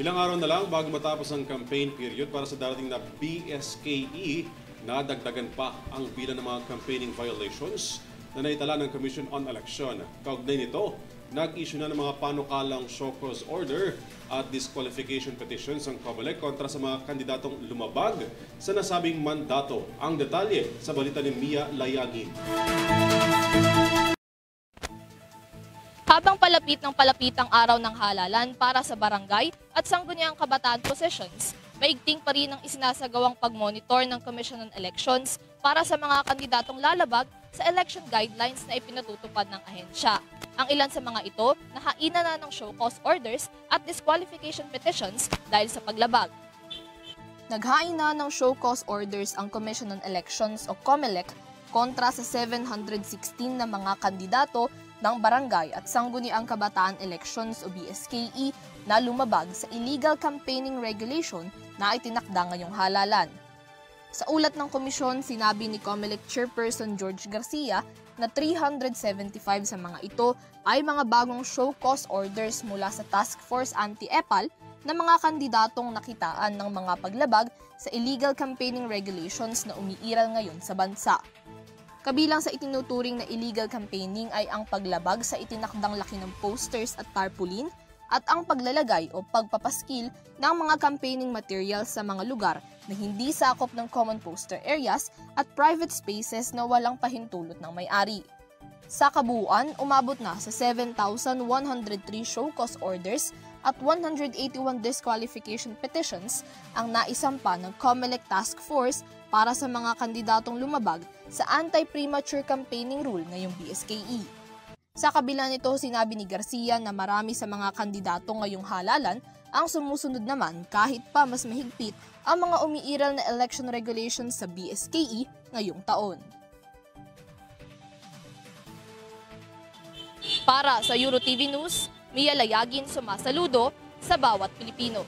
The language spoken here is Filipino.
Ilang araw na lang bago matapos ang campaign period para sa darating na BSKE, nadagdagan pa ang bilang ng mga campaigning violations na naitala ng Commission on Election. Kaugnay nito, nag-issue na ng mga panukalang show cause order at disqualification petitions ang COMELEC kontra sa mga kandidatong lumabag sa nasabing mandato. Ang detalye sa balita ni Mia Layagin. Habang palapit ang araw ng halalan para sa barangay at sangguniang kabataan positions, maigting pa rin ang isinasagawang pag-monitor ng Commission on Elections para sa mga kandidatong lalabag sa election guidelines na ipinatutupad ng ahensya. Ang ilan sa mga ito, nahaina na ng show cause orders at disqualification petitions dahil sa paglabag. Naghain na ng show cause orders ang Commission on Elections o COMELEC kontra sa 716 na mga kandidato ng barangay at sangguniang kabataan elections o BSKE na lumabag sa illegal campaigning regulation na itinakda ngayong halalan. Sa ulat ng komisyon, sinabi ni COMELEC Chairperson George Garcia na 375 sa mga ito ay mga bagong show cause orders mula sa Task Force Anti-EPAL na mga kandidatong nakitaan ng mga paglabag sa illegal campaigning regulations na umiiral ngayon sa bansa. Kabilang sa itinuturing na illegal campaigning ay ang paglabag sa itinakdang laki ng posters at tarpaulin at ang paglalagay o pagpapaskil ng mga campaigning materials sa mga lugar na hindi sakop ng common poster areas at private spaces na walang pahintulot ng may-ari. Sa kabuuan, umabot na sa 7,103 show cause orders at 181 disqualification petitions ang naisampa ng COMELEC Task Force para sa mga kandidatong lumabag sa anti-premature campaigning rule ngayong BSKE. Sa kabila nito, sinabi ni Garcia na marami sa mga kandidato ngayong halalan ang sumusunod naman kahit pa mas mahigpit ang mga umiiral na election regulations sa BSKE ngayong taon. Para sa EuroTV News, Mia Layagin sumasaludo sa bawat Pilipino.